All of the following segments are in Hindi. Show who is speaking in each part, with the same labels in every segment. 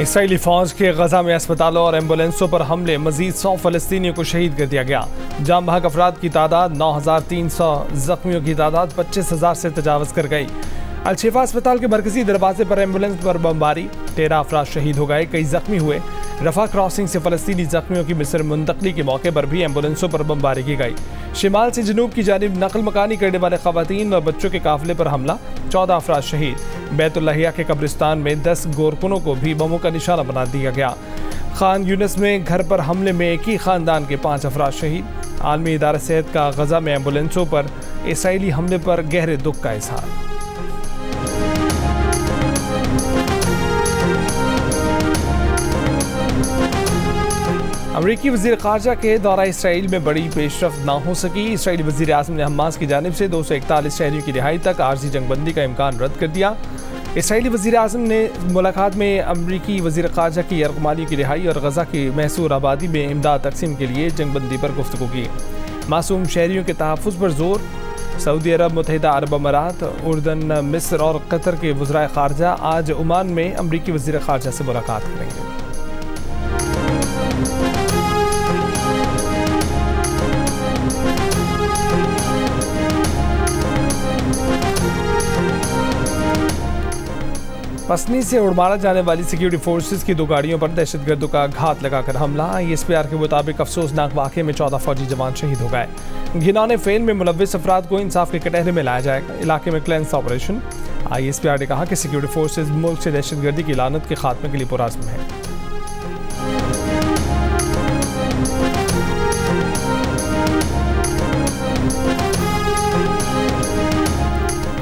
Speaker 1: इसराइली फौज के गजा में अस्पतालों और एम्बुलेंसों पर हमले, मजीद 100 फलस्तीनियों को शहीद कर दिया गया। जाम बहक अफराद की तादाद 9,300, जख्मियों की तादाद 25,000 से तजावज़ कर गई। अल-शिफा अस्पताल के मरकजी दरवाजे पर एम्बुलेंस पर बमबारी, 13 अफराद शहीद हो गए, कई जख्मी हुए। रफा क्रॉसिंग से फलस्तीनी जख्मियों की मिस्र मुंतकली के मौके पर भी एम्बुलेंसों पर बमबारी की गई। शिमाल से जनूब की जानिब नकल मकानी करने वाले खवातीन और बच्चों के काफिले पर हमला, 14 अफराद शहीद। बैतुल्लाहिया के कब्रिस्तान में 10 गोरकुनों को भी बमों का निशाना बना दिया गया। खान यूनिस में घर पर हमले में एक ही खानदान के 5 अफराद शहीद। आलमी इदारा सेहत का गजा में एम्बुलेंसों पर इसराइली हमले पर गहरे दुख का इजहार। अमरीकी वज़ीर ख़ारजा के दौरा इसराइल में बड़ी पेशरफ्त ना हो सकी। इसराइली वज़ीर आज़म ने हमास की जानिब से 241 शहरियों की रिहाई तक आर्जी जंगबंदी का इम्कान रद्द कर दिया। इसराइली वज़ीर आज़म ने मुलाकात में अमरीकी वज़ीर ख़ारजा की यरगमालियों की रिहाई और गजा की महसूर आबादी में इमदाद तकसीम के लिए जंगबंदी पर गुफ्तगू की। मासूम शहरियों के तहफ़्फ़ुज़ पर जोर। सऊदी अरब, मुत्तहिदा अरब अमारात, उर्दन, मिस्र और कतर के वज़राए ख़ारजा आज ओमान में अमरीकी वज़ीर ख़ारजा से मुलाकात करेंगे। पसनी से उड़मारा जाने वाली सिक्योरिटी फोर्सेस की 2 गाड़ियों पर दहशतगर्दों का घात लगाकर हमला। ISPR के मुताबिक अफसोसनाक वाक़े में 14 फौजी जवान शहीद हो गए। घिनौने फेल में मुलव्विस अफराद को इंसाफ के कटहरे में लाया जाएगा। इलाके में क्लेंस ऑपरेशन। ISPR ने कहा कि सिक्योरिटी फोर्सेस मुल्क से दहशतगर्दी की लानत के खात्मे के लिए पुरअज़्म है।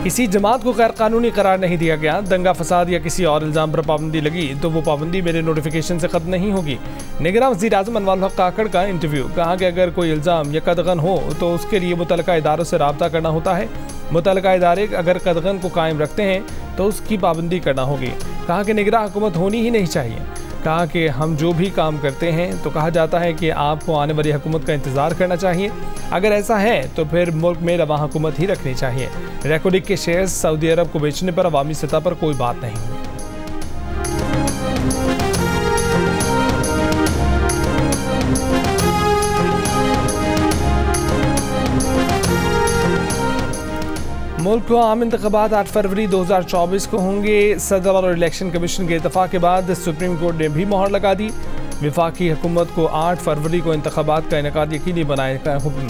Speaker 1: किसी जमात को गैर कानूनी करार नहीं दिया गया। दंगा फसाद या किसी और इल्ज़ाम पर पाबंदी लगी तो वो पाबंदी मेरे नोटिफिकेशन से ख़त्म नहीं होगी। निगरान वज़ीर आज़म अनवर अल हक काकड़ का इंटरव्यू। कहा कि अगर कोई इल्ज़ाम या कदगन हो तो उसके लिए मुतल्लिका इदारों से रब्ता करना होता है। मुतल्लिका इदारे अगर कदगन को कायम रखते हैं तो उसकी पाबंदी करना होगी। कहा कि निगरान हुकूमत होनी ही नहीं चाहिए। कहा कि हम जो भी काम करते हैं तो कहा जाता है कि आपको आने वाली हुकूमत का इंतज़ार करना चाहिए। अगर ऐसा है तो फिर मुल्क में रवा हुकूमत ही रखनी चाहिए। रेकोडिक के शेयर्स सऊदी अरब को बेचने पर अवामी सतह पर कोई बात नहीं हुई। मुल्क को आम इंतख़ाबात 8 फरवरी 2024 को होंगे। सदर और इलेक्शन कमीशन के इत्तफाक के बाद सुप्रीम कोर्ट ने भी मोहर लगा दी। वफाकी हुकूमत को 8 फरवरी को इंतख़ाबात का इनेकाद यकीनी बनाने का हुक्म।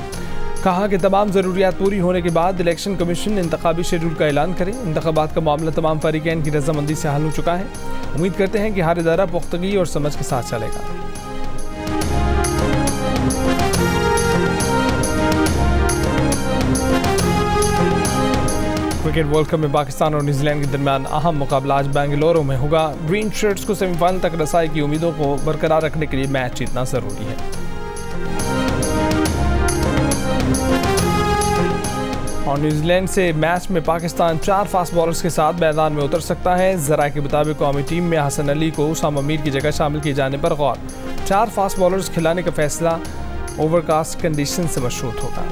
Speaker 1: कहा कि तमाम ज़रूरियात पूरी होने के बाद इलेक्शन कमीशन इंतखाबी शेड्यूल का ऐलान करे। इंतखाबात का मामला तमाम फरीक़ैन की रजामंदी से हल हो चुका है। उम्मीद करते हैं कि हर इदारा पुख्तगी और समझ के साथ चलेगा। क्रिकेट वर्ल्ड कप में पाकिस्तान और न्यूजीलैंड के दरमियान अहम मुकाबला आज बेंगलुरु में होगा। ग्रीन शर्ट्स को सेमीफाइनल तक रसाई की उम्मीदों को बरकरार रखने के लिए मैच जीतना ज़रूरी है। और न्यूजीलैंड से मैच में पाकिस्तान 4 फास्ट बॉलर्स के साथ मैदान में उतर सकता है। ज़राए के मुताबिक कौमी टीम में हसन अली को उसामा मीर की जगह शामिल किए जाने पर गौर। 4 फास्ट बॉलर्स खिलाने का फैसला ओवरकास्ट कंडीशन से मशरूत होगा।